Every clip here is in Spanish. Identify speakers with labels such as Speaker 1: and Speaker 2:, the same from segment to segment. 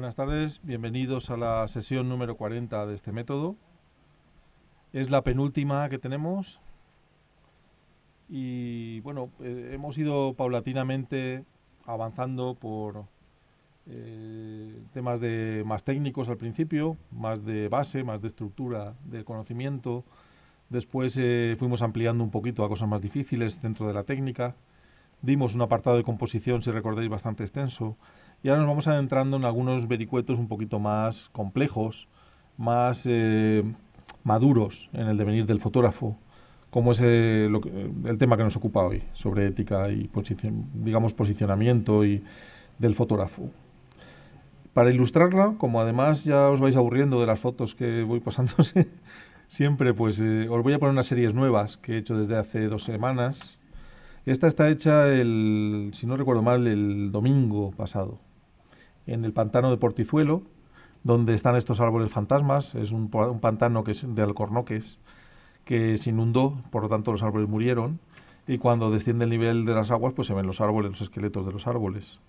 Speaker 1: Buenas tardes, bienvenidos a la sesión número 40 de este método. Es la penúltima que tenemos y bueno, hemos ido paulatinamente avanzando por temas más técnicos al principio, más de base, más de estructura, de conocimiento. Después fuimos ampliando un poquito a cosas más difíciles dentro de la técnica. Dimos un apartado de composición, si recordáis, bastante extenso. Y ahora nos vamos adentrando en algunos vericuetos un poquito más complejos, más maduros en el devenir del fotógrafo, como es el tema que nos ocupa hoy, sobre ética y posicionamiento del fotógrafo. Para ilustrarla, como además ya os vais aburriendo de las fotos que voy pasándose siempre, pues os voy a poner unas series nuevas que he hecho desde hace 2 semanas. Esta está hecha, si no recuerdo mal, el domingo pasado, en el pantano de Portizuelo, donde están estos árboles fantasmas. Es un pantano que es de alcornoques, que se inundó, por lo tanto los árboles murieron, y cuando desciende el nivel de las aguas, pues se ven los árboles, los esqueletos de los árboles.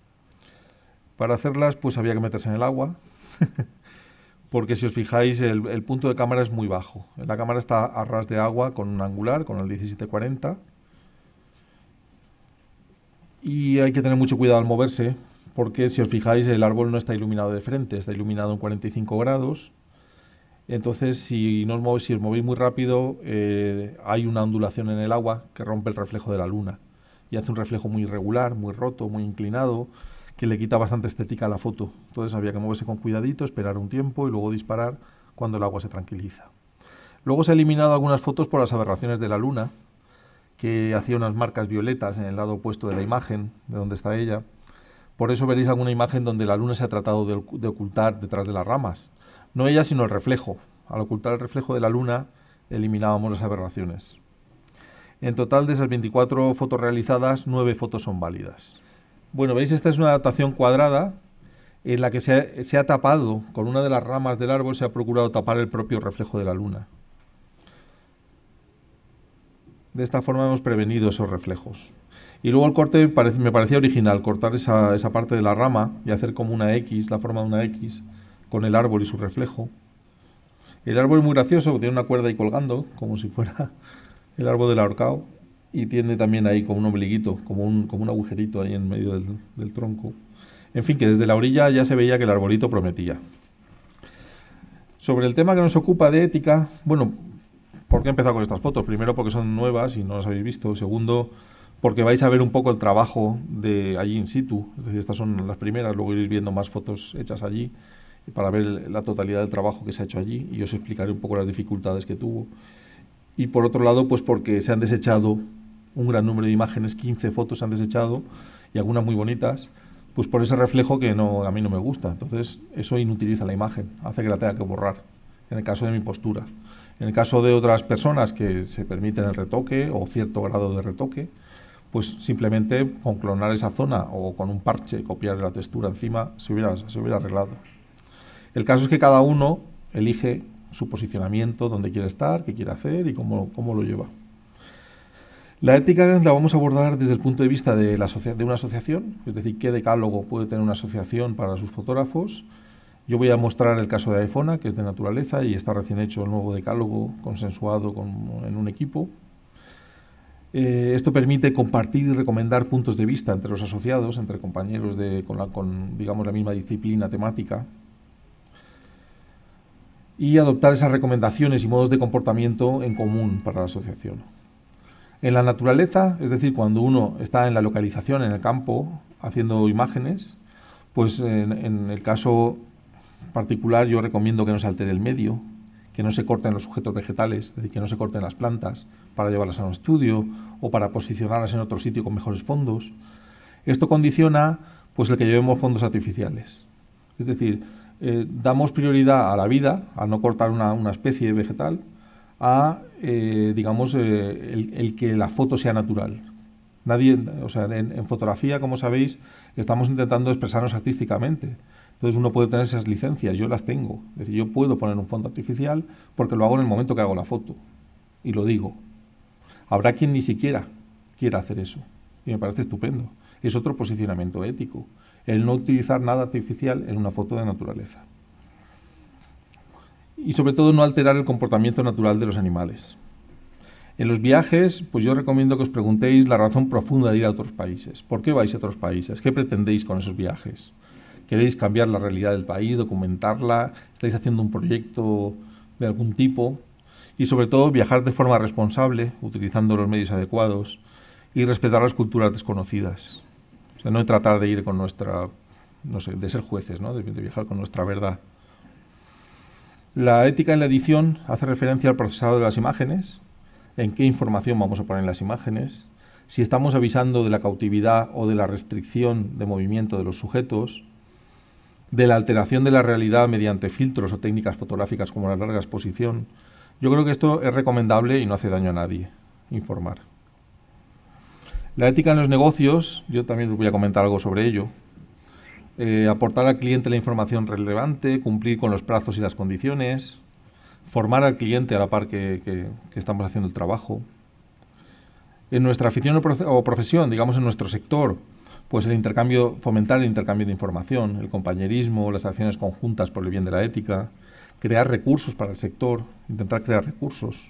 Speaker 1: Para hacerlas, pues había que meterse en el agua, porque si os fijáis, el punto de cámara es muy bajo. La cámara está a ras de agua con un angular, con el 1740, y hay que tener mucho cuidado al moverse, porque si os fijáis el árbol no está iluminado de frente, está iluminado en 45 grados. Entonces si os movéis muy rápido, hay una ondulación en el agua que rompe el reflejo de la luna y hace un reflejo muy irregular, muy roto, muy inclinado, que le quita bastante estética a la foto. Entonces había que moverse con cuidadito, esperar un tiempo y luego disparar cuando el agua se tranquiliza. Luego se han eliminado algunas fotos por las aberraciones de la luna, que hacía unas marcas violetas en el lado opuesto de la imagen, de donde está ella. Por eso veréis alguna imagen donde la luna se ha tratado de ocultar detrás de las ramas. No ella, sino el reflejo. Al ocultar el reflejo de la luna, eliminábamos las aberraciones. En total, de esas 24 fotos realizadas, 9 fotos son válidas. Bueno, veis, esta es una adaptación cuadrada en la que se ha tapado, con una de las ramas del árbol, se ha procurado tapar el propio reflejo de la luna. De esta forma hemos prevenido esos reflejos. Y luego el corte me parecía original, cortar esa parte de la rama y hacer como una X, la forma de una X, con el árbol y su reflejo. El árbol es muy gracioso, tiene una cuerda ahí colgando, como si fuera el árbol del ahorcado, y tiene también ahí como un ombliguito, como un agujerito ahí en medio del tronco. En fin, que desde la orilla ya se veía que el arbolito prometía. Sobre el tema que nos ocupa de ética, bueno, ¿por qué he empezado con estas fotos? Primero, porque son nuevas y no las habéis visto. Segundo, porque vais a ver un poco el trabajo de allí in situ. Es decir, estas son las primeras, luego iréis viendo más fotos hechas allí para ver la totalidad del trabajo que se ha hecho allí y os explicaré un poco las dificultades que tuvo. Y por otro lado, pues porque se han desechado un gran número de imágenes, 15 fotos se han desechado y algunas muy bonitas, pues por ese reflejo que a mí no me gusta. Entonces, eso inutiliza la imagen, hace que la tenga que borrar, en el caso de mi postura. En el caso de otras personas que se permiten el retoque o cierto grado de retoque, pues simplemente con clonar esa zona o con un parche, copiar la textura encima, se hubiera arreglado. El caso es que cada uno elige su posicionamiento, dónde quiere estar, qué quiere hacer y cómo lo lleva. La ética la vamos a abordar desde el punto de vista de una asociación, es decir, qué decálogo puede tener una asociación para sus fotógrafos. Yo voy a mostrar el caso de AEFONA, que es de naturaleza y está recién hecho el nuevo decálogo consensuado en un equipo. Esto permite compartir y recomendar puntos de vista entre los asociados, entre compañeros con digamos, la misma disciplina temática, y adoptar esas recomendaciones y modos de comportamiento en común para la asociación. En la naturaleza, es decir, cuando uno está en la localización, en el campo, haciendo imágenes, pues en el caso particular yo recomiendo que no se altere el medio, que no se corten los sujetos vegetales, es decir, que no se corten las plantas para llevarlas a un estudio o para posicionarlas en otro sitio con mejores fondos. Esto condiciona pues el que llevemos fondos artificiales. Es decir, damos prioridad a la vida, a no cortar una especie vegetal, digamos, el que la foto sea natural. Nadie, o sea, en fotografía, como sabéis, estamos intentando expresarnos artísticamente. Entonces uno puede tener esas licencias, yo las tengo. Es decir, yo puedo poner un fondo artificial porque lo hago en el momento que hago la foto. Y lo digo. Habrá quien ni siquiera quiera hacer eso. Y me parece estupendo. Es otro posicionamiento ético. el no utilizar nada artificial en una foto de naturaleza. Y sobre todo no alterar el comportamiento natural de los animales. En los viajes, pues yo recomiendo que os preguntéis la razón profunda de ir a otros países. ¿Por qué vais a otros países? ¿Qué pretendéis con esos viajes? ¿Queréis cambiar la realidad del país, documentarla? ¿Estáis haciendo un proyecto de algún tipo? Y sobre todo viajar de forma responsable, utilizando los medios adecuados y respetar las culturas desconocidas. O sea, no tratar de ir con nuestra, no sé, de ser jueces, ¿no? De viajar con nuestra verdad. La ética en la edición hace referencia al procesado de las imágenes, en qué información vamos a poner en las imágenes, si estamos avisando de la cautividad o de la restricción de movimiento de los sujetos, de la alteración de la realidad mediante filtros o técnicas fotográficas como la larga exposición. Yo creo que esto es recomendable y no hace daño a nadie, informar. La ética en los negocios, yo también os voy a comentar algo sobre ello. Aportar al cliente la información relevante, cumplir con los plazos y las condiciones, formar al cliente a la par que estamos haciendo el trabajo. En nuestra afición o profesión, digamos en nuestro sector, pues fomentar el intercambio de información, el compañerismo, las acciones conjuntas por el bien de la ética, crear recursos para el sector, intentar crear recursos,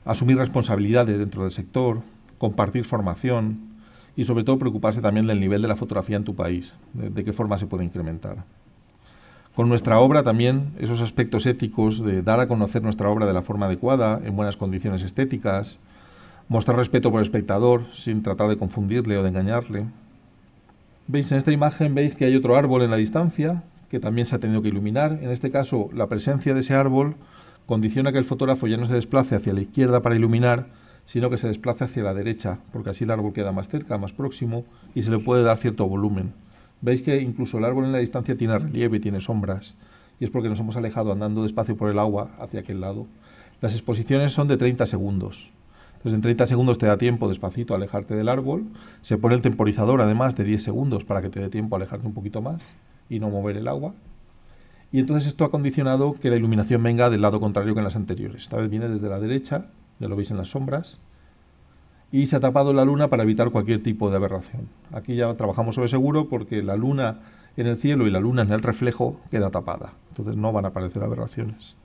Speaker 1: asumir responsabilidades dentro del sector, compartir formación y sobre todo preocuparse también del nivel de la fotografía en tu país, de qué forma se puede incrementar. Con nuestra obra también esos aspectos éticos de dar a conocer nuestra obra de la forma adecuada, en buenas condiciones estéticas, mostrar respeto por el espectador sin tratar de confundirle o de engañarle. ¿Veis? En esta imagen veis que hay otro árbol en la distancia que también se ha tenido que iluminar. En este caso, la presencia de ese árbol condiciona que el fotógrafo ya no se desplace hacia la izquierda para iluminar, sino que se desplace hacia la derecha, porque así el árbol queda más cerca, más próximo, y se le puede dar cierto volumen. Veis que incluso el árbol en la distancia tiene relieve, tiene sombras, y es porque nos hemos alejado andando despacio por el agua hacia aquel lado. Las exposiciones son de 30 segundos. Entonces en 30 segundos te da tiempo despacito a alejarte del árbol. Se pone el temporizador además de 10 segundos para que te dé tiempo a alejarte un poquito más y no mover el agua. Y entonces esto ha condicionado que la iluminación venga del lado contrario que en las anteriores. Esta vez viene desde la derecha, ya lo veis en las sombras, y se ha tapado la luna para evitar cualquier tipo de aberración. Aquí ya trabajamos sobre seguro porque la luna en el cielo y la luna en el reflejo queda tapada. Entonces no van a aparecer aberraciones.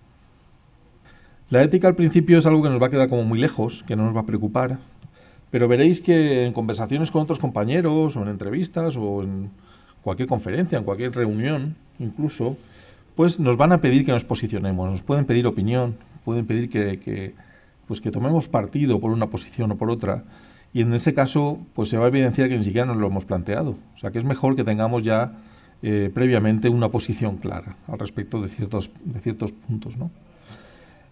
Speaker 1: La ética al principio es algo que nos va a quedar como muy lejos, que no nos va a preocupar, pero veréis que en conversaciones con otros compañeros o en entrevistas o en cualquier conferencia, en cualquier reunión incluso, pues nos van a pedir que nos posicionemos, nos pueden pedir opinión, pueden pedir que tomemos partido por una posición o por otra, y en ese caso pues se va a evidenciar que ni siquiera nos lo hemos planteado. O sea que es mejor que tengamos ya previamente una posición clara al respecto de ciertos puntos, ¿no?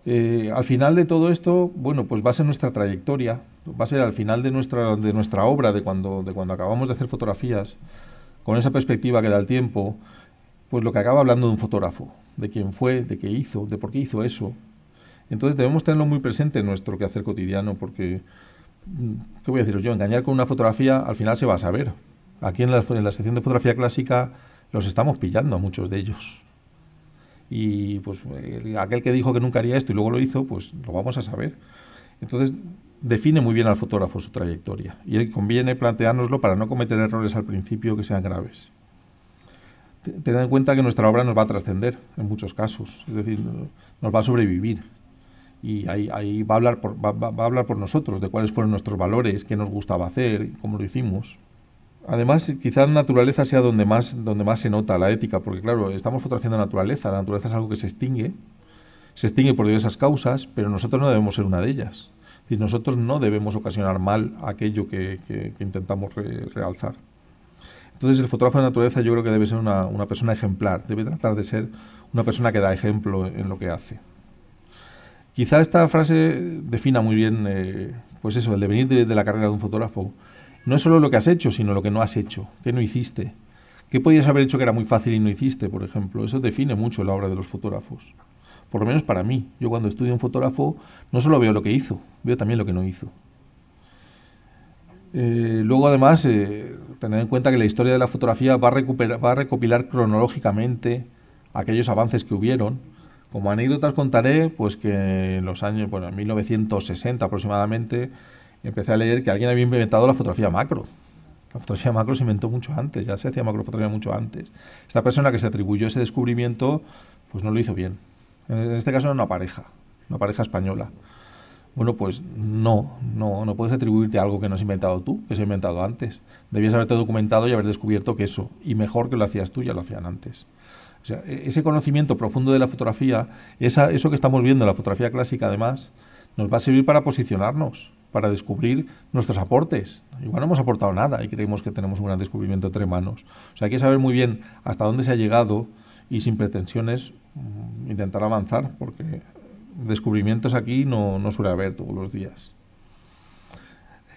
Speaker 1: Al final de todo esto, bueno, pues va a ser nuestra trayectoria, va a ser al final de nuestra obra, de cuando acabamos de hacer fotografías, con esa perspectiva que da el tiempo, pues lo que acaba hablando de un fotógrafo, de quién fue, de qué hizo, de por qué hizo eso. Entonces debemos tenerlo muy presente en nuestro quehacer cotidiano, porque, ¿qué voy a deciros yo? Engañar con una fotografía al final se va a saber. Aquí en la sección de fotografía clásica los estamos pillando a muchos de ellos. Y pues aquel que dijo que nunca haría esto y luego lo hizo, pues lo vamos a saber. Entonces define muy bien al fotógrafo su trayectoria y conviene planteárnoslo para no cometer errores al principio que sean graves. Tened en cuenta que nuestra obra nos va a trascender en muchos casos, es decir, nos va a sobrevivir y ahí va a hablar por nosotros de cuáles fueron nuestros valores, qué nos gustaba hacer, cómo lo hicimos. Además, quizá la naturaleza sea donde más se nota la ética, porque claro, estamos fotografiando naturaleza, la naturaleza es algo que se extingue por diversas causas, pero nosotros no debemos ser una de ellas. Es decir, nosotros no debemos ocasionar mal aquello que intentamos realzar. Entonces, el fotógrafo de naturaleza yo creo que debe ser una persona ejemplar, debe tratar de ser una persona que da ejemplo en lo que hace. Quizá esta frase defina muy bien, pues eso, el devenir de la carrera de un fotógrafo. No es solo lo que has hecho, sino lo que no has hecho, qué no hiciste. ¿Qué podías haber hecho que era muy fácil y no hiciste, por ejemplo? Eso define mucho la obra de los fotógrafos. Por lo menos para mí. Yo cuando estudio un fotógrafo no solo veo lo que hizo, veo también lo que no hizo. Luego además, tened en cuenta que la historia de la fotografía va a recopilar cronológicamente aquellos avances que hubieron. Como anécdotas contaré pues que en los años, en 1960 aproximadamente, empecé a leer que alguien había inventado la fotografía macro. La fotografía macro se inventó mucho antes, ya se hacía macrofotografía mucho antes. Esta persona que se atribuyó ese descubrimiento, pues no lo hizo bien. En este caso era una pareja española. Bueno, pues no puedes atribuirte a algo que no has inventado tú, que se ha inventado antes. Debías haberte documentado y haber descubierto que eso, y mejor que lo hacías tú, ya lo hacían antes. O sea, ese conocimiento profundo de la fotografía, eso que estamos viendo en la fotografía clásica, además, nos va a servir para posicionarnos, para descubrir nuestros aportes. Igual no hemos aportado nada y creemos que tenemos un gran descubrimiento entre manos. O sea, hay que saber muy bien hasta dónde se ha llegado y sin pretensiones intentar avanzar, porque descubrimientos aquí no suele haber todos los días.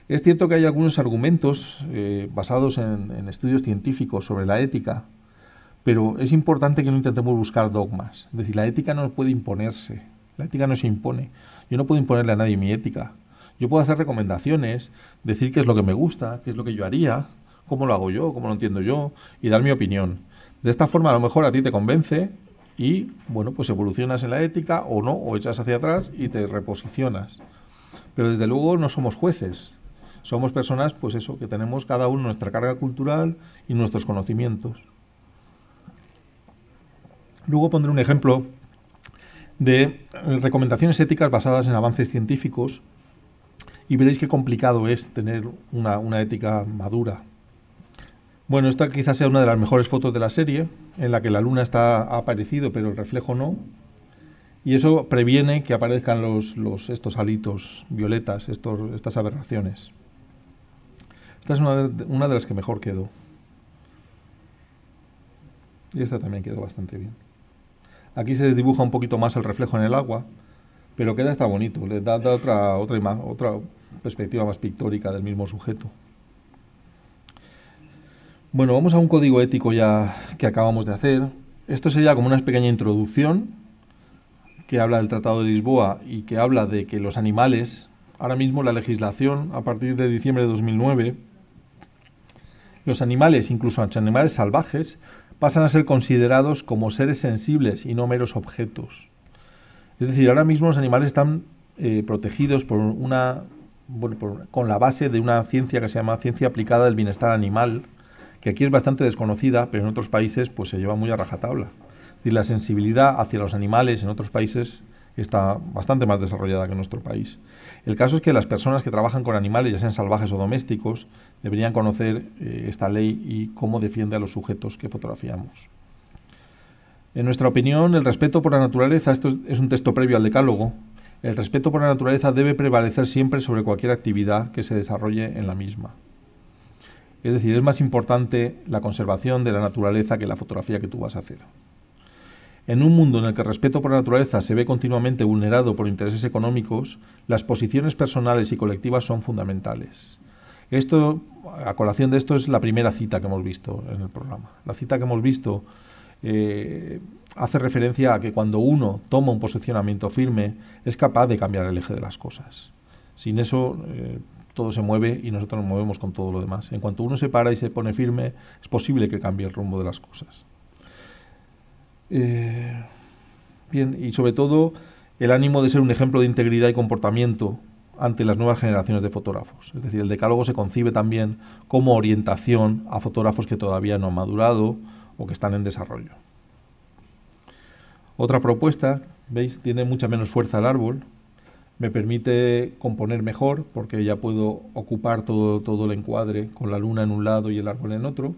Speaker 1: Es cierto que hay algunos argumentos basados en estudios científicos sobre la ética, pero es importante que no intentemos buscar dogmas. Es decir, la ética no puede imponerse, la ética no se impone. Yo no puedo imponerle a nadie mi ética. Yo puedo hacer recomendaciones, decir qué es lo que me gusta, qué es lo que yo haría, cómo lo hago yo, cómo lo entiendo yo, y dar mi opinión. De esta forma a lo mejor a ti te convence y, bueno, pues evolucionas en la ética o no, o echas hacia atrás y te reposicionas. Pero desde luego no somos jueces. Somos personas, pues eso, que tenemos cada uno nuestra carga cultural y nuestros conocimientos. Luego pondré un ejemplo de recomendaciones éticas basadas en avances científicos y veréis qué complicado es tener una ética madura. Bueno, esta quizás sea una de las mejores fotos de la serie, en la que la luna ha aparecido, pero el reflejo no. Y eso previene que aparezcan estos halitos violetas, estas aberraciones. Esta es una de las que mejor quedó. Y esta también quedó bastante bien. Aquí se desdibuja un poquito más el reflejo en el agua, pero queda hasta bonito, le da otra perspectiva más pictórica del mismo sujeto. Bueno, vamos a un código ético ya que acabamos de hacer. Esto sería como una pequeña introducción que habla del Tratado de Lisboa y que habla de que los animales, ahora mismo la legislación, a partir de diciembre de 2009, los animales, incluso los animales salvajes, pasan a ser considerados como seres sensibles y no meros objetos. Es decir, ahora mismo los animales están protegidos con la base de una ciencia que se llama ciencia aplicada del bienestar animal, que aquí es bastante desconocida, pero en otros países pues se lleva muy a rajatabla. Es decir, la sensibilidad hacia los animales en otros países está bastante más desarrollada que en nuestro país. El caso es que las personas que trabajan con animales, ya sean salvajes o domésticos, deberían conocer esta ley y cómo defiende a los sujetos que fotografiamos. En nuestra opinión, el respeto por la naturaleza, esto es un texto previo al decálogo, el respeto por la naturaleza debe prevalecer siempre sobre cualquier actividad que se desarrolle en la misma. Es decir, es más importante la conservación de la naturaleza que la fotografía que tú vas a hacer. En un mundo en el que el respeto por la naturaleza se ve continuamente vulnerado por intereses económicos, las posiciones personales y colectivas son fundamentales. Esto, a colación de esto, es la primera cita que hemos visto en el programa. La cita que hemos visto hace referencia a que cuando uno toma un posicionamiento firme es capaz de cambiar el eje de las cosas. Sin eso todo se mueve y nosotros nos movemos con todo lo demás. En cuanto uno se para y se pone firme, es posible que cambie el rumbo de las cosas. Bien, y sobre todo el ánimo de ser un ejemplo de integridad y comportamiento ante las nuevas generaciones de fotógrafos. Es decir, el decálogo se concibe también como orientación a fotógrafos que todavía no han madurado o que están en desarrollo. Otra propuesta, veis, tiene mucha menos fuerza el árbol, me permite componer mejor porque ya puedo ocupar todo el encuadre con la luna en un lado y el árbol en otro,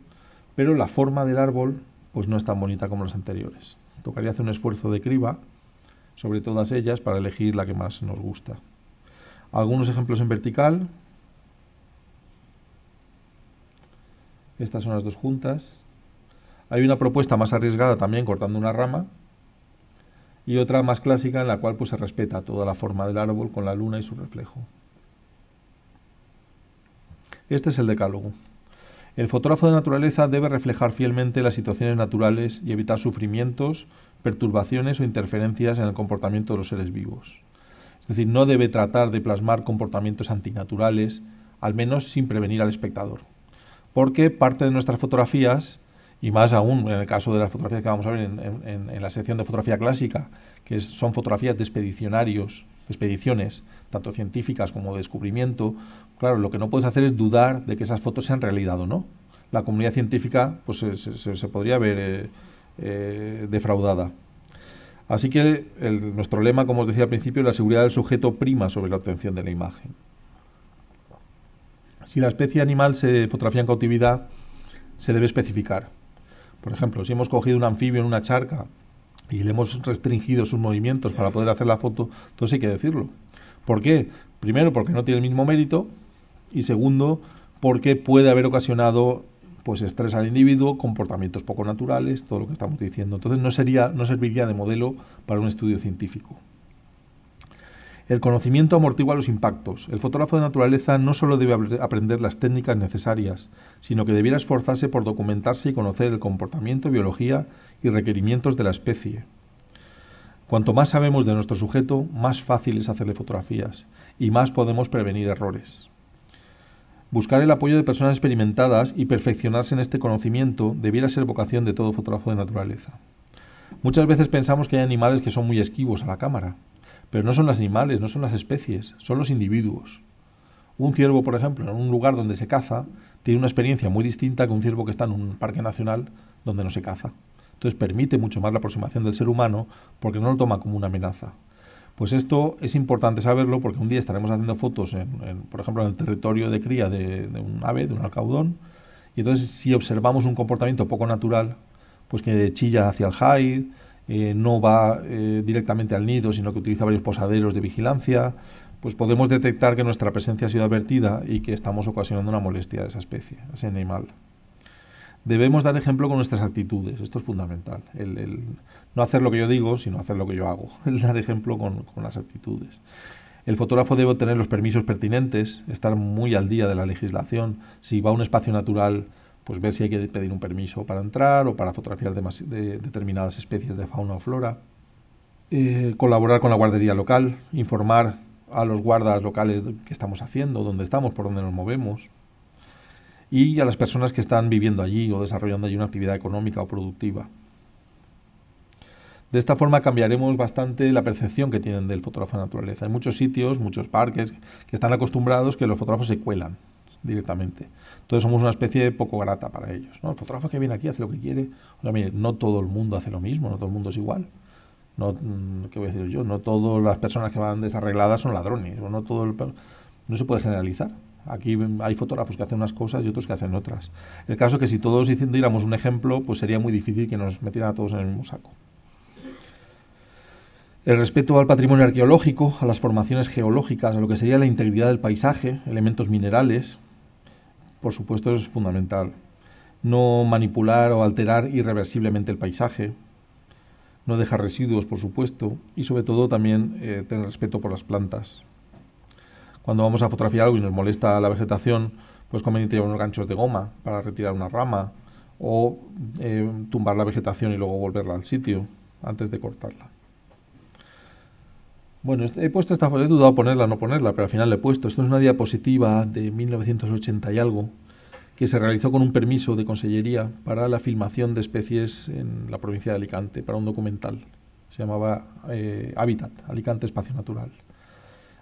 Speaker 1: pero la forma del árbol pues no es tan bonita como las anteriores. Tocaría hacer un esfuerzo de criba sobre todas ellas para elegir la que más nos gusta. Algunos ejemplos en vertical. Estas son las dos juntas. Hay una propuesta más arriesgada también cortando una rama y otra más clásica en la cual pues se respeta toda la forma del árbol con la luna y su reflejo. Este es el decálogo. El fotógrafo de naturaleza debe reflejar fielmente las situaciones naturales y evitar sufrimientos, perturbaciones o interferencias en el comportamiento de los seres vivos. Es decir, no debe tratar de plasmar comportamientos antinaturales, al menos sin prevenir al espectador. Porque parte de nuestras fotografías, y más aún en el caso de las fotografías que vamos a ver en la sección de fotografía clásica, son fotografías de expedicionarios expediciones, tanto científicas como de descubrimiento, claro, lo que no puedes hacer es dudar de que esas fotos sean realidad o no. La comunidad científica pues se podría ver defraudada. Así que nuestro lema, como os decía al principio, la seguridad del sujeto prima sobre la obtención de la imagen. Si la especie animal se fotografía en cautividad, se debe especificar. Por ejemplo, si hemos cogido un anfibio en una charca y le hemos restringido sus movimientos para poder hacer la foto, entonces hay que decirlo. ¿Por qué? Primero, porque no tiene el mismo mérito, y segundo, porque puede haber ocasionado pues estrés al individuo, comportamientos poco naturales, todo lo que estamos diciendo. Entonces no serviría de modelo para un estudio científico. El conocimiento amortigua los impactos. El fotógrafo de naturaleza no solo debe aprender las técnicas necesarias, sino que debiera esforzarse por documentarse y conocer el comportamiento, biología y requerimientos de la especie. Cuanto más sabemos de nuestro sujeto, más fácil es hacerle fotografías y más podemos prevenir errores. Buscar el apoyo de personas experimentadas y perfeccionarse en este conocimiento debiera ser vocación de todo fotógrafo de naturaleza. Muchas veces pensamos que hay animales que son muy esquivos a la cámara, pero no son los animales, no son las especies, son los individuos. Un ciervo, por ejemplo, en un lugar donde se caza, tiene una experiencia muy distinta que un ciervo que está en un parque nacional donde no se caza. Entonces permite mucho más la aproximación del ser humano porque no lo toma como una amenaza. Pues esto es importante saberlo porque un día estaremos haciendo fotos, por ejemplo, en el territorio de cría de un ave, de un alcaudón, y entonces si observamos un comportamiento poco natural, pues que chilla hacia el hide, no va directamente al nido, sino que utiliza varios posaderos de vigilancia, pues podemos detectar que nuestra presencia ha sido advertida y que estamos ocasionando una molestia a esa especie, a ese animal. Debemos dar ejemplo con nuestras actitudes, esto es fundamental. No hacer lo que yo digo, sino hacer lo que yo hago. El dar ejemplo con las actitudes. El fotógrafo debe obtener los permisos pertinentes, estar muy al día de la legislación. Si va a un espacio natural, pues ver si hay que pedir un permiso para entrar o para fotografiar de determinadas especies de fauna o flora. Colaborar con la guardería local, informar a los guardas locales de qué estamos haciendo, dónde estamos, por dónde nos movemos. Y a las personas que están viviendo allí o desarrollando allí una actividad económica o productiva. De esta forma cambiaremos bastante la percepción que tienen del fotógrafo de naturaleza. Hay muchos sitios, muchos parques, que están acostumbrados que los fotógrafos se cuelan directamente. Entonces somos una especie poco grata para ellos, ¿no? El fotógrafo que viene aquí hace lo que quiere. O sea, mire, no todo el mundo hace lo mismo, no todo el mundo es igual. No, ¿qué voy a decir yo? No todas las personas que van desarregladas son ladrones. O no se puede generalizar. Aquí hay fotógrafos que hacen unas cosas y otros que hacen otras. El caso es que si todos diéramos un ejemplo, pues sería muy difícil que nos metieran a todos en el mismo saco. El respeto al patrimonio arqueológico, a las formaciones geológicas, a lo que sería la integridad del paisaje, elementos minerales, por supuesto es fundamental. No manipular o alterar irreversiblemente el paisaje, no dejar residuos, por supuesto, y sobre todo también tener respeto por las plantas. Cuando vamos a fotografiar algo y nos molesta la vegetación, pues conveniente llevar unos ganchos de goma para retirar una rama o tumbar la vegetación y luego volverla al sitio antes de cortarla. Bueno, he puesto esta foto, he dudado ponerla o no ponerla, pero al final la he puesto. Esto es una diapositiva de 1980 y algo, que se realizó con un permiso de consellería para la filmación de especies en la provincia de Alicante, para un documental. Se llamaba Hábitat, Alicante Espacio Natural.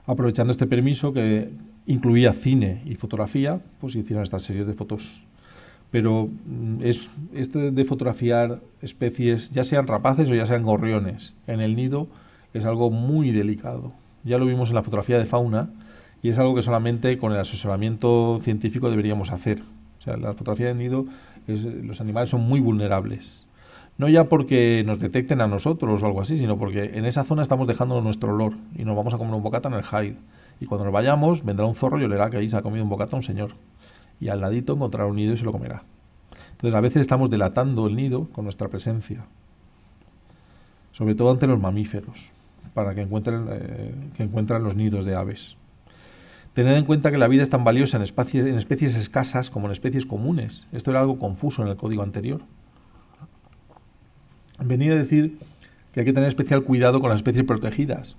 Speaker 1: Aprovechando este permiso, que incluía cine y fotografía, pues hicieron estas series de fotos. Pero este de fotografiar especies, ya sean rapaces o ya sean gorriones, en el nido, es algo muy delicado. Ya lo vimos en la fotografía de fauna y es algo que solamente con el asesoramiento científico deberíamos hacer. O sea, la fotografía de nido, los animales son muy vulnerables. No ya porque nos detecten a nosotros o algo así, sino porque en esa zona estamos dejando nuestro olor y nos vamos a comer un bocata en el hide. Y cuando nos vayamos, vendrá un zorro y olerá que ahí se ha comido un bocata un señor. Y al ladito encontrará un nido y se lo comerá. Entonces a veces estamos delatando el nido con nuestra presencia. Sobre todo ante los mamíferos, para que encuentren los nidos de aves. Tened en cuenta que la vida es tan valiosa en especies escasas como en especies comunes. Esto era algo confuso en el código anterior. Venía a decir que hay que tener especial cuidado con las especies protegidas.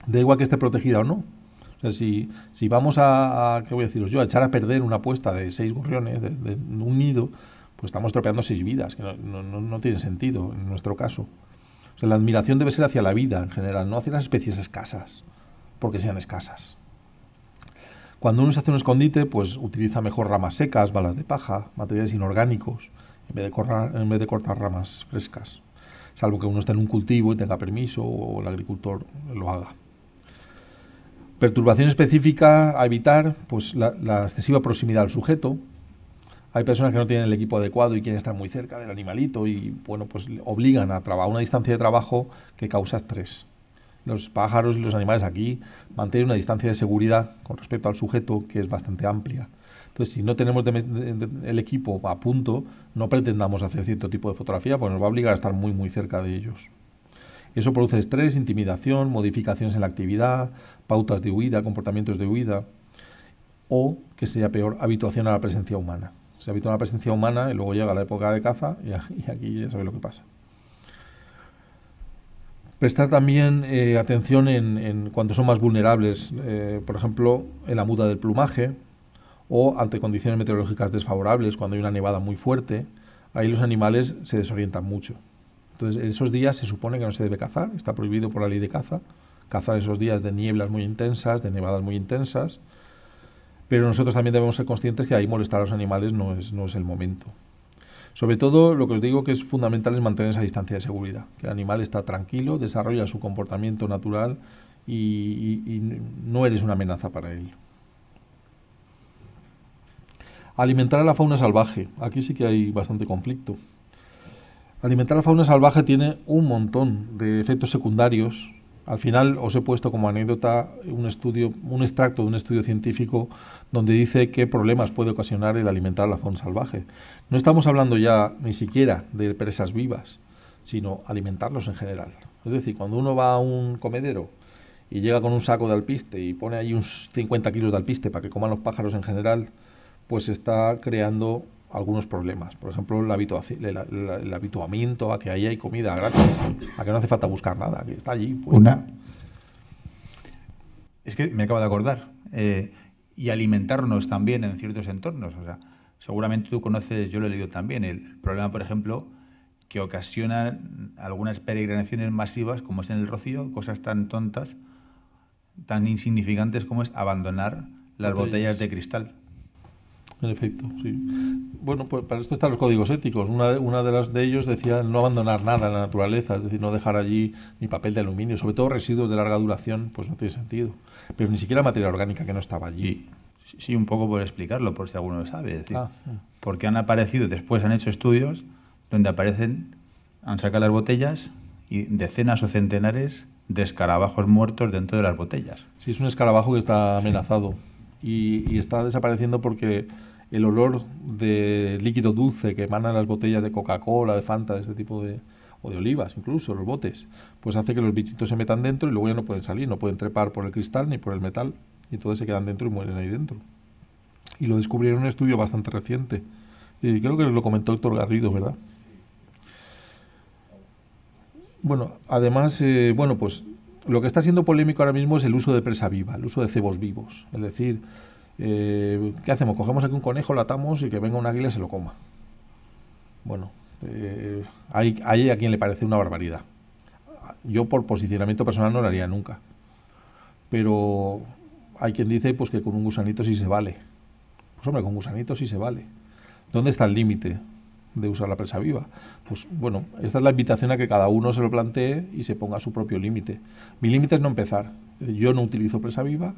Speaker 1: Da igual que esté protegida o no. O sea, si vamos ¿qué voy a deciros yo? A echar a perder una puesta de 6 gorriones, de un nido, pues estamos tropeando 6 vidas, que no tiene sentido en nuestro caso. O sea, la admiración debe ser hacia la vida en general, no hacia las especies escasas. porque sean escasas. Cuando uno se hace un escondite, pues utiliza mejor ramas secas, balas de paja, materiales inorgánicos, en vez de cortar ramas frescas, salvo que uno esté en un cultivo y tenga permiso o el agricultor lo haga. Perturbación específica a evitar, pues la excesiva proximidad al sujeto. Hay personas que no tienen el equipo adecuado y quieren estar muy cerca del animalito y, bueno, pues obligan a una distancia de trabajo que causa estrés. Los pájaros y los animales aquí mantienen una distancia de seguridad con respecto al sujeto que es bastante amplia. Entonces, si no tenemos el equipo a punto, no pretendamos hacer cierto tipo de fotografía, pues nos va a obligar a estar muy, muy cerca de ellos. Eso produce estrés, intimidación, modificaciones en la actividad, pautas de huida, comportamientos de huida, o, que sería peor, habituación a la presencia humana. Se habitúa a la presencia humana y luego llega la época de caza y aquí ya sabe lo que pasa. Prestar también atención en cuando son más vulnerables, por ejemplo, en la muda del plumaje o ante condiciones meteorológicas desfavorables, cuando hay una nevada muy fuerte, ahí los animales se desorientan mucho. Entonces, en esos días se supone que no se debe cazar, está prohibido por la ley de caza, cazar esos días de nieblas muy intensas, de nevadas muy intensas, pero nosotros también debemos ser conscientes que ahí molestar a los animales no es el momento. Sobre todo, lo que os digo que es fundamental es mantener esa distancia de seguridad, que el animal está tranquilo, desarrolla su comportamiento natural y no eres una amenaza para él. Alimentar a la fauna salvaje. Aquí sí que hay bastante conflicto. Alimentar a la fauna salvaje tiene un montón de efectos secundarios. Al final os he puesto como anécdota un extracto de un estudio científico donde dice qué problemas puede ocasionar el alimentar a la fauna salvaje. No estamos hablando ya ni siquiera de presas vivas, sino alimentarlos en general. Es decir, cuando uno va a un comedero y llega con un saco de alpiste y pone ahí unos 50 kilos de alpiste para que coman los pájaros en general, pues está creando algunos problemas. Por ejemplo, el habituamiento a que ahí hay comida gratis, a que no hace falta buscar nada, que está allí. Pues
Speaker 2: es que me acabo de acordar. Y alimentarnos también en ciertos entornos. O sea, seguramente tú conoces, yo lo he leído también, el problema, por ejemplo, que ocasionan algunas peregrinaciones masivas, como es en el Rocío, cosas tan tontas, tan insignificantes como es abandonar las botellas de cristal.
Speaker 1: En efecto, sí. Bueno, pues para esto están los códigos éticos. Una de las de ellos decía no abandonar nada en la naturaleza, es decir, no dejar allí ni papel de aluminio, sobre todo residuos de larga duración, pues no tiene sentido. Pero ni siquiera materia orgánica que no estaba allí.
Speaker 2: Sí, un poco por explicarlo, por si alguno lo sabe. Es decir, porque han aparecido, después han hecho estudios donde han sacado las botellas y decenas o centenares de escarabajos muertos dentro de las botellas.
Speaker 1: Sí, es un escarabajo que está amenazado y está desapareciendo porque el olor de líquido dulce que emanan las botellas de Coca-Cola, de Fanta, de este tipo o de olivas, incluso los botes, pues hace que los bichitos se metan dentro y luego ya no pueden salir, no pueden trepar por el cristal ni por el metal, y entonces se quedan dentro y mueren ahí dentro. Y lo descubrieron en un estudio bastante reciente. Y creo que lo comentó Héctor Garrido, ¿verdad? Bueno, además, pues lo que está siendo polémico ahora mismo es el uso de presa viva, el uso de cebos vivos. Es decir, ¿qué hacemos? Cogemos aquí un conejo, lo atamos y que venga un águila y se lo coma. Bueno, hay a quien le parece una barbaridad. Yo por posicionamiento personal no lo haría nunca. Pero hay quien dice pues que con un gusanito sí se vale. Pues hombre, con gusanito sí se vale. ¿Dónde está el límite de usar la presa viva? Pues bueno, esta es la invitación a que cada uno se lo plantee y se ponga su propio límite. Mi límite es no empezar. Yo no utilizo presa viva,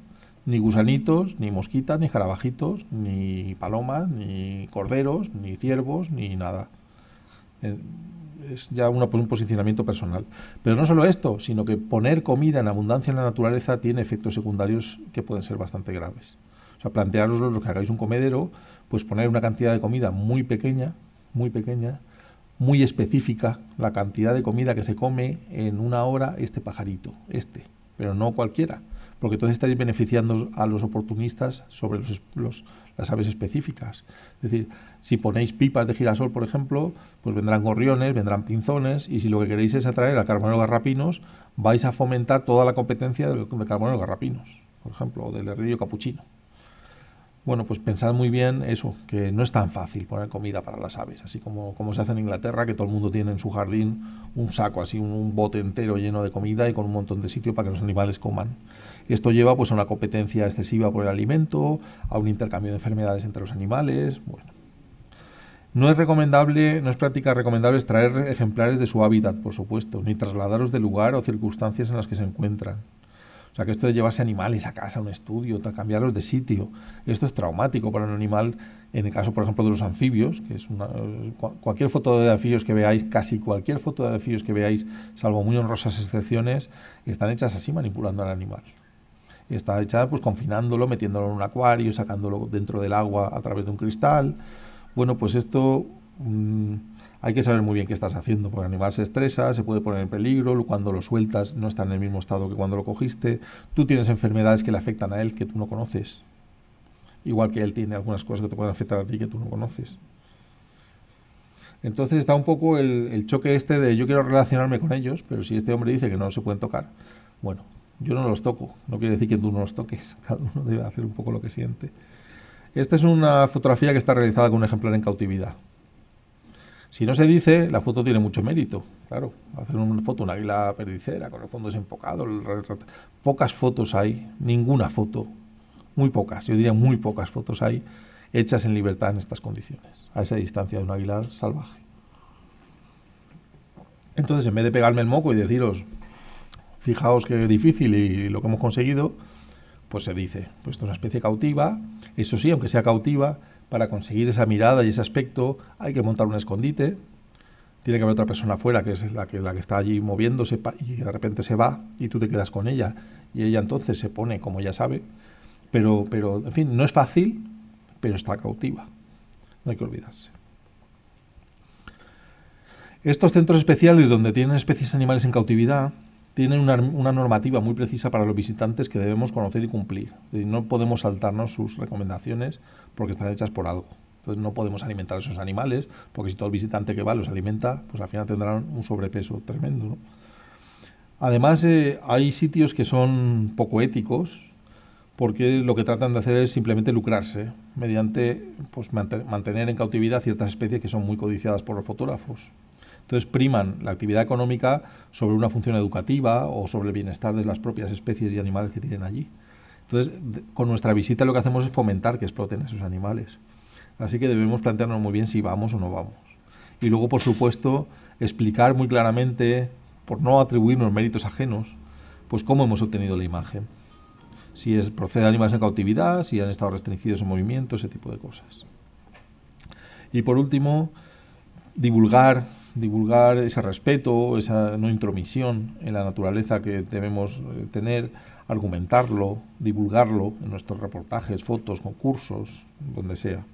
Speaker 1: ni gusanitos, ni mosquitas, ni escarabajitos, ni palomas, ni corderos, ni ciervos, ni nada. Es ya un posicionamiento personal. Pero no solo esto, sino que poner comida en abundancia en la naturaleza tiene efectos secundarios que pueden ser bastante graves. O sea, plantearos los que hagáis un comedero, pues poner una cantidad de comida muy pequeña, muy específica, la cantidad de comida que se come en una hora este pajarito, pero no cualquiera, porque entonces estaréis beneficiando a los oportunistas sobre las aves específicas. Es decir, si ponéis pipas de girasol, por ejemplo, pues vendrán gorriones, vendrán pinzones, y si lo que queréis es atraer a carboneros garrapinos, vais a fomentar toda la competencia de carboneros garrapinos, por ejemplo, o del herrillo capuchino. Bueno, pues pensad muy bien eso, que no es tan fácil poner comida para las aves, así como se hace en Inglaterra, que todo el mundo tiene en su jardín un saco, así un bote entero lleno de comida y con un montón de sitio para que los animales coman. Esto lleva pues a una competencia excesiva por el alimento, a un intercambio de enfermedades entre los animales. Bueno, no es recomendable, no es práctica recomendable extraer ejemplares de su hábitat, por supuesto, ni trasladarlos de lugar o circunstancias en las que se encuentran. O sea, que esto de llevarse animales a casa, a un estudio, cambiarlos de sitio, esto es traumático para un animal. En el caso, por ejemplo, de los anfibios, que es cualquier foto de anfibios que veáis, casi cualquier foto de anfibios que veáis, salvo muy honrosas excepciones, están hechas así, manipulando al animal. Está hecha pues confinándolo, metiéndolo en un acuario, sacándolo dentro del agua a través de un cristal. Bueno, pues esto hay que saber muy bien qué estás haciendo, porque el animal se estresa, se puede poner en peligro, cuando lo sueltas no está en el mismo estado que cuando lo cogiste, tú tienes enfermedades que le afectan a él que tú no conoces, igual que él tiene algunas cosas que te pueden afectar a ti que tú no conoces. Entonces está un poco el choque este de yo quiero relacionarme con ellos, pero si este hombre dice que no se pueden tocar, bueno, yo no los toco, no quiere decir que tú no los toques, cada uno debe hacer un poco lo que siente. Esta es una fotografía que está realizada con un ejemplar en cautividad. Si no se dice, la foto tiene mucho mérito. Claro, hacer una foto, un águila perdicera con el fondo desenfocado, pocas fotos hay, ninguna foto, muy pocas, yo diría muy pocas fotos hay hechas en libertad en estas condiciones, a esa distancia de un águila salvaje. Entonces, en vez de pegarme el moco y deciros, fijaos qué difícil y lo que hemos conseguido, pues se dice, pues esto es una especie cautiva, eso sí, aunque sea cautiva, para conseguir esa mirada y ese aspecto hay que montar un escondite, tiene que haber otra persona afuera que es la que está allí moviéndose y de repente se va y tú te quedas con ella y ella entonces se pone como ella sabe, pero en fin, no es fácil, pero está cautiva, no hay que olvidarse. Estos centros especiales donde tienen especies animales en cautividad tienen una normativa muy precisa para los visitantes que debemos conocer y cumplir. Es decir, no podemos saltarnos sus recomendaciones porque están hechas por algo. Entonces no podemos alimentar a esos animales, porque si todo el visitante que va los alimenta, pues al final tendrán un sobrepeso tremendo, ¿no? Además, hay sitios que son poco éticos, porque lo que tratan de hacer es simplemente lucrarse mediante pues, mantener en cautividad ciertas especies que son muy codiciadas por los fotógrafos. Entonces priman la actividad económica sobre una función educativa o sobre el bienestar de las propias especies y animales que tienen allí. Entonces, con nuestra visita lo que hacemos es fomentar que exploten esos animales. Así que debemos plantearnos muy bien si vamos o no vamos. Y luego, por supuesto, explicar muy claramente, por no atribuirnos méritos ajenos, pues cómo hemos obtenido la imagen. Si procede de animales en cautividad, si han estado restringidos en movimiento, ese tipo de cosas. Y por último, divulgar ese respeto, esa no intromisión en la naturaleza que debemos tener, argumentarlo, divulgarlo en nuestros reportajes, fotos, concursos, donde sea.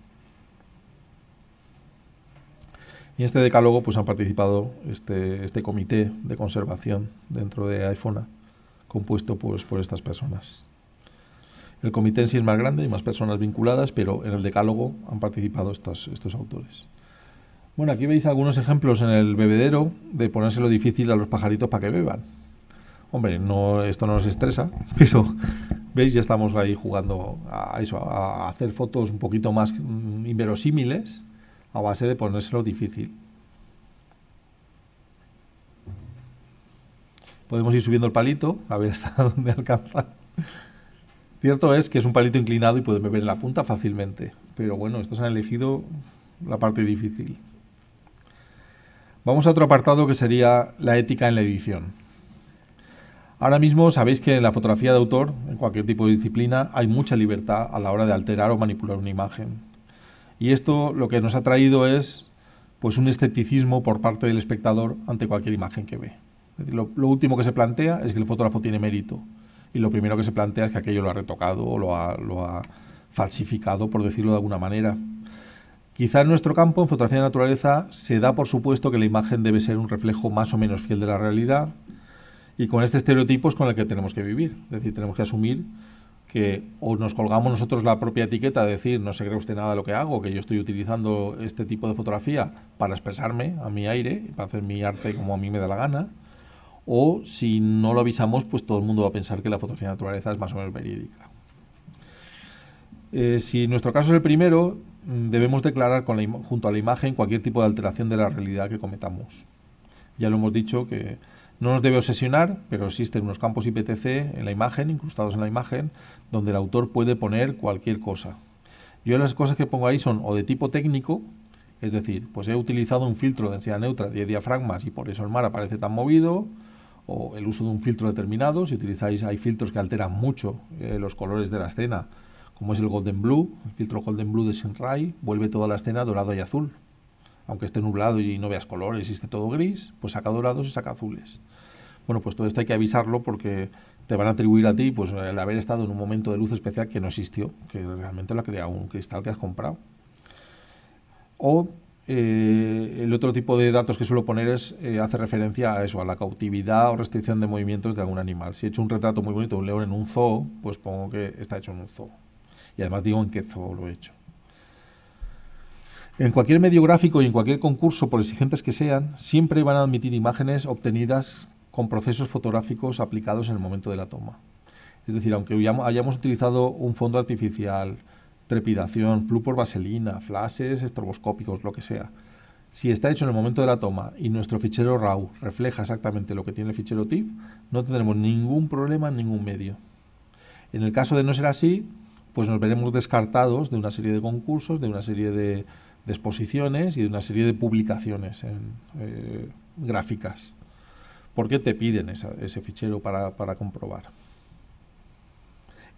Speaker 1: Y en este decálogo pues han participado este comité de conservación dentro de AEFONA, compuesto pues por estas personas. El comité en sí es más grande, hay más personas vinculadas, pero en el decálogo han participado estos autores. Bueno, aquí veis algunos ejemplos en el bebedero de ponérselo difícil a los pajaritos para que beban. Hombre, esto no nos estresa, pero veis, ya estamos ahí jugando a hacer fotos un poquito más inverosímiles a base de ponérselo difícil. Podemos ir subiendo el palito, a ver hasta dónde alcanza. Cierto es que es un palito inclinado y pueden beber en la punta fácilmente, pero bueno, estos han elegido la parte difícil. Vamos a otro apartado que sería la ética en la edición. Ahora mismo sabéis que en la fotografía de autor, en cualquier tipo de disciplina, hay mucha libertad a la hora de alterar o manipular una imagen. Y esto lo que nos ha traído es pues un escepticismo por parte del espectador ante cualquier imagen que ve. Es decir, lo último que se plantea es que el fotógrafo tiene mérito. Y lo primero que se plantea es que aquello lo ha retocado o lo ha falsificado, por decirlo de alguna manera. Quizá en nuestro campo, en fotografía de naturaleza, se da por supuesto que la imagen debe ser un reflejo más o menos fiel de la realidad, y con este estereotipo es con el que tenemos que vivir. Es decir, tenemos que asumir que o nos colgamos nosotros la propia etiqueta de decir no se cree usted nada de lo que hago, que yo estoy utilizando este tipo de fotografía para expresarme a mi aire, para hacer mi arte como a mí me da la gana, o si no lo avisamos, pues todo el mundo va a pensar que la fotografía de naturaleza es más o menos verídica. Si nuestro caso es el primero, debemos declarar junto a la imagen cualquier tipo de alteración de la realidad que cometamos. Ya lo hemos dicho que no nos debe obsesionar, pero existen unos campos IPTC en la imagen, incrustados en la imagen, donde el autor puede poner cualquier cosa. Yo las cosas que pongo ahí son o de tipo técnico, es decir, pues he utilizado un filtro de densidad neutra de diafragmas y por eso el mar aparece tan movido, o el uso de un filtro determinado. Si utilizáis, hay filtros que alteran mucho los colores de la escena, como es el Golden Blue, el filtro Golden Blue de Shinrai, vuelve toda la escena dorado y azul. Aunque esté nublado y no veas colores y esté todo gris, pues saca dorados y saca azules. Bueno, pues todo esto hay que avisarlo porque te van a atribuir a ti pues el haber estado en un momento de luz especial que no existió, que realmente lo ha creado un cristal que has comprado. O el otro tipo de datos que suelo poner hace referencia a eso, a la cautividad o restricción de movimientos de algún animal. Si he hecho un retrato muy bonito de un león en un zoo, pues pongo que está hecho en un zoo. Y además digo en qué zoo lo he hecho. En cualquier medio gráfico y en cualquier concurso, por exigentes que sean, siempre van a admitir imágenes obtenidas con procesos fotográficos aplicados en el momento de la toma. Es decir, aunque hayamos utilizado un fondo artificial, trepidación, flu por vaselina, flashes estroboscópicos, lo que sea, si está hecho en el momento de la toma y nuestro fichero RAW refleja exactamente lo que tiene el fichero TIFF, no tendremos ningún problema en ningún medio. En el caso de no ser así, pues nos veremos descartados de una serie de concursos, de una serie de exposiciones y de una serie de publicaciones gráficas. ¿Por qué te piden ese fichero para comprobar?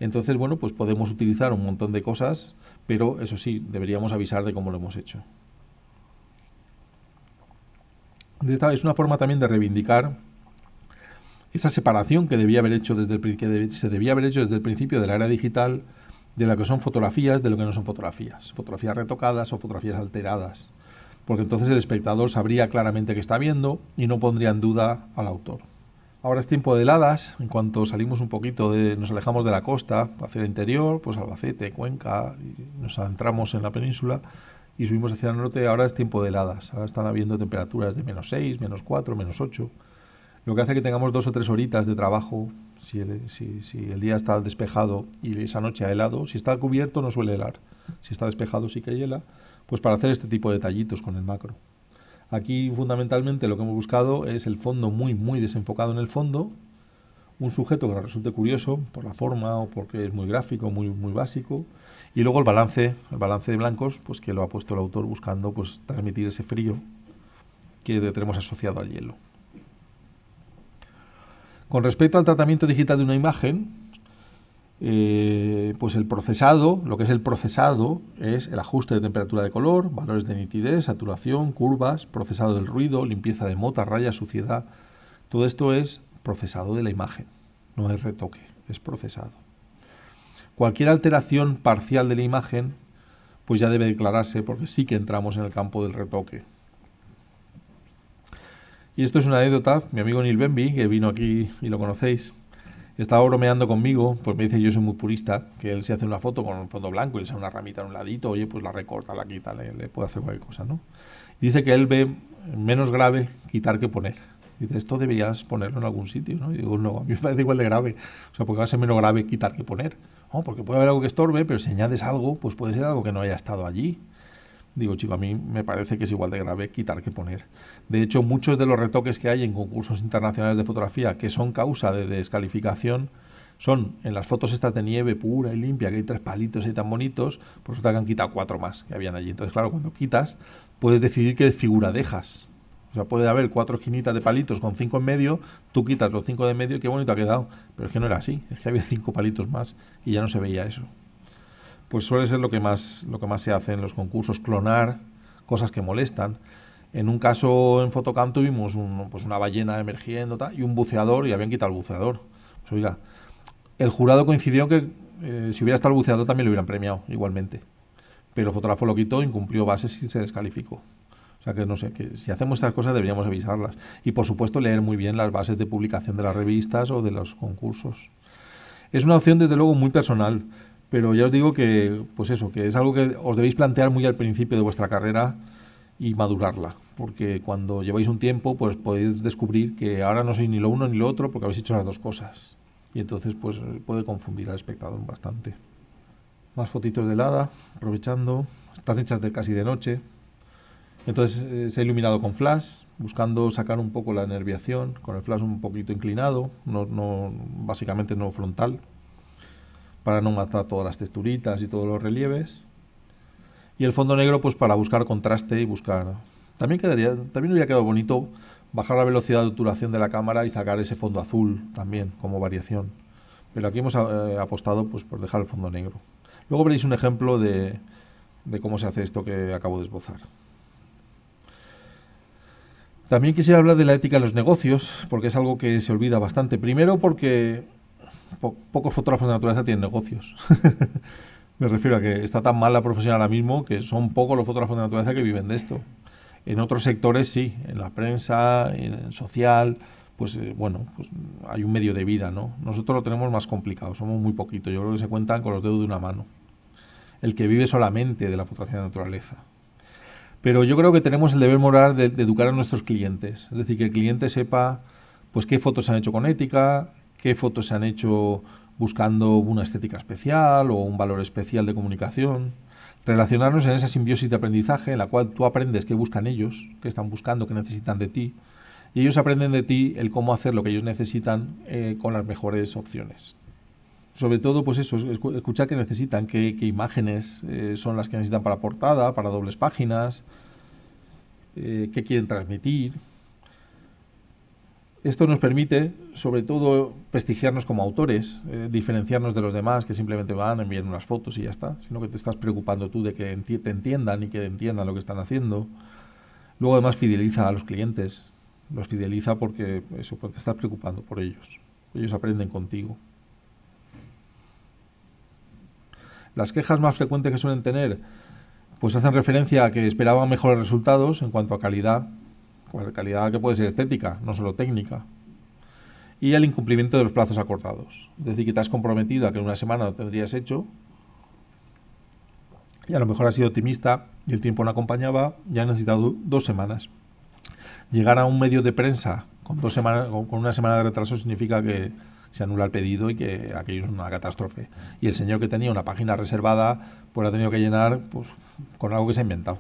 Speaker 1: Entonces, bueno, pues podemos utilizar un montón de cosas, pero eso sí, deberíamos avisar de cómo lo hemos hecho. Esta es una forma también de reivindicar esa separación que se debía haber hecho desde el principio de la era digital, de lo que son fotografías, de lo que no son fotografías. Fotografías retocadas o fotografías alteradas. Porque entonces el espectador sabría claramente qué está viendo y no pondría en duda al autor. Ahora es tiempo de heladas. En cuanto salimos un poquito, nos alejamos de la costa hacia el interior, pues Albacete, Cuenca, y nos adentramos en la península y subimos hacia el norte. Ahora es tiempo de heladas. Ahora están habiendo temperaturas de -6, -4, -8. Lo que hace que tengamos 2 o 3 horitas de trabajo si el día está despejado y esa noche ha helado. Si está cubierto no suele helar. Si está despejado sí que hiela, pues para hacer este tipo de detallitos con el macro. Aquí fundamentalmente lo que hemos buscado es el fondo muy desenfocado en el fondo, un sujeto que nos resulte curioso por la forma o porque es muy gráfico, muy básico, y luego el balance de blancos, pues que lo ha puesto el autor buscando pues transmitir ese frío que tenemos asociado al hielo. Con respecto al tratamiento digital de una imagen, pues el procesado, lo que es el procesado es el ajuste de temperatura de color, valores de nitidez, saturación, curvas, procesado del ruido, limpieza de motas, rayas, suciedad. Todo esto es procesado de la imagen, no es retoque, es procesado. Cualquier alteración parcial de la imagen pues ya debe declararse porque sí que entramos en el campo del retoque. Y esto es una anécdota. Mi amigo Neil Benby, que vino aquí y lo conocéis, estaba bromeando conmigo, pues me dice, yo soy muy purista, que él se hace una foto con un fondo blanco y le sale una ramita en un ladito, oye, pues la recorta, la quita, le puede hacer cualquier cosa, ¿no? Y dice que él ve menos grave quitar que poner. Dice, esto deberías ponerlo en algún sitio, ¿no? Y digo, no, a mí me parece igual de grave. O sea, porque va a ser menos grave quitar que poner. No, porque puede haber algo que estorbe, pero si añades algo, pues puede ser algo que no haya estado allí. Digo, chico, a mí me parece que es igual de grave quitar que poner. De hecho, muchos de los retoques que hay en concursos internacionales de fotografía que son causa de descalificación son en las fotos estas de nieve pura y limpia, que hay 3 palitos ahí tan bonitos, pues resulta que han quitado 4 más que habían allí. Entonces, claro, cuando quitas, puedes decidir qué figura dejas. O sea, puede haber 4 esquinitas de palitos con 5 en medio, tú quitas los 5 de en medio y qué bonito ha quedado. Pero es que no era así, es que había 5 palitos más y ya no se veía eso. Pues suele ser lo que más se hace en los concursos, clonar cosas que molestan. En un caso en Photocam tuvimos una ballena emergiendo y un buceador y habían quitado el buceador. Pues oiga, el jurado coincidió que si hubiera estado el buceador también lo hubieran premiado igualmente. Pero el fotógrafo lo quitó, incumplió bases y se descalificó. O sea que no sé, que si hacemos estas cosas deberíamos avisarlas. Y por supuesto leer muy bien las bases de publicación de las revistas o de los concursos. Es una opción desde luego muy personal. Pero ya os digo que, pues eso, que es algo que os debéis plantear muy al principio de vuestra carrera y madurarla, porque cuando lleváis un tiempo, pues podéis descubrir que ahora no sois ni lo uno ni lo otro porque habéis hecho las dos cosas. Y entonces, pues puede confundir al espectador bastante. Más fotitos de helada, aprovechando. Están hechas de casi de noche. Entonces se ha iluminado con flash, buscando sacar un poco la nerviación, con el flash un poquito inclinado, básicamente no frontal, para no matar todas las texturitas y todos los relieves. Y el fondo negro pues para buscar contraste y buscar... También hubiera quedado bonito bajar la velocidad de obturación de la cámara y sacar ese fondo azul también como variación. Pero aquí hemos apostado pues por dejar el fondo negro. Luego veréis un ejemplo de cómo se hace esto que acabo de esbozar. También quisiera hablar de la ética en los negocios, porque es algo que se olvida bastante. Primero porque pocos fotógrafos de naturaleza tienen negocios. Me refiero a que está tan mal la profesión ahora mismo que son pocos los fotógrafos de naturaleza que viven de esto. En otros sectores sí, en la prensa, en el social, pues bueno, pues hay un medio de vida, ¿no? Nosotros lo tenemos más complicado, somos muy poquitos, yo creo que se cuentan con los dedos de una mano. El que vive solamente de la fotografía de naturaleza. Pero yo creo que tenemos el deber moral de educar a nuestros clientes, es decir, que el cliente sepa pues qué fotos se han hecho con ética, qué fotos se han hecho buscando una estética especial o un valor especial de comunicación. Relacionarnos en esa simbiosis de aprendizaje en la cual tú aprendes qué buscan ellos, qué están buscando, qué necesitan de ti, y ellos aprenden de ti el cómo hacer lo que ellos necesitan con las mejores opciones. Sobre todo, pues eso, escuchar qué necesitan, qué imágenes son las que necesitan para portada, para dobles páginas, qué quieren transmitir. Esto nos permite, sobre todo, prestigiarnos como autores, diferenciarnos de los demás que simplemente van a enviar unas fotos y ya está, sino que te estás preocupando tú de que te entiendan y que entiendan lo que están haciendo. Luego, además, fideliza a los clientes, los fideliza porque eso, pues te estás preocupando por ellos. Ellos aprenden contigo. Las quejas más frecuentes que suelen tener, pues hacen referencia a que esperaban mejores resultados en cuanto a calidad que puede ser estética, no solo técnica, y el incumplimiento de los plazos acordados. Es decir, que te has comprometido a que en una semana lo tendrías hecho y a lo mejor has sido optimista y el tiempo no acompañaba y has necesitado 2 semanas. Llegar a un medio de prensa con una semana de retraso significa que se anula el pedido y que aquello es una catástrofe. Y el señor que tenía una página reservada pues la ha tenido que llenar pues, con algo que se ha inventado.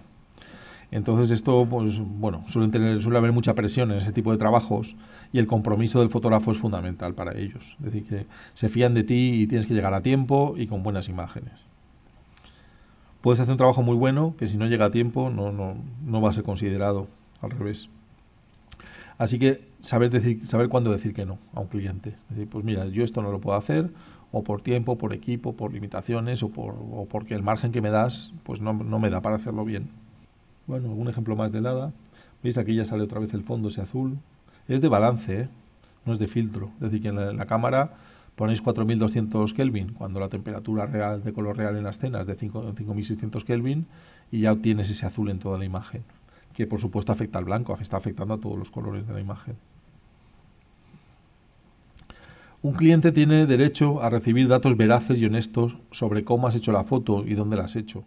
Speaker 1: Entonces esto, pues bueno, suele haber mucha presión en ese tipo de trabajos y el compromiso del fotógrafo es fundamental para ellos. Es decir, que se fían de ti y tienes que llegar a tiempo y con buenas imágenes. Puedes hacer un trabajo muy bueno que si no llega a tiempo no va a ser considerado, al revés. Así que saber cuándo decir que no a un cliente. Es decir, pues mira, yo esto no lo puedo hacer, o por tiempo, por equipo, por limitaciones, o porque el margen que me das pues no me da para hacerlo bien. Bueno, algún ejemplo más de helada. ¿Veis? Aquí ya sale otra vez el fondo ese azul. Es de balance, ¿eh? No es de filtro. Es decir, que en la cámara ponéis 4200 Kelvin, cuando la temperatura real de color real en la escena es de 5600 Kelvin, y ya obtienes ese azul en toda la imagen, que por supuesto afecta al blanco, está afectando a todos los colores de la imagen. Un cliente tiene derecho a recibir datos veraces y honestos sobre cómo has hecho la foto y dónde la has hecho.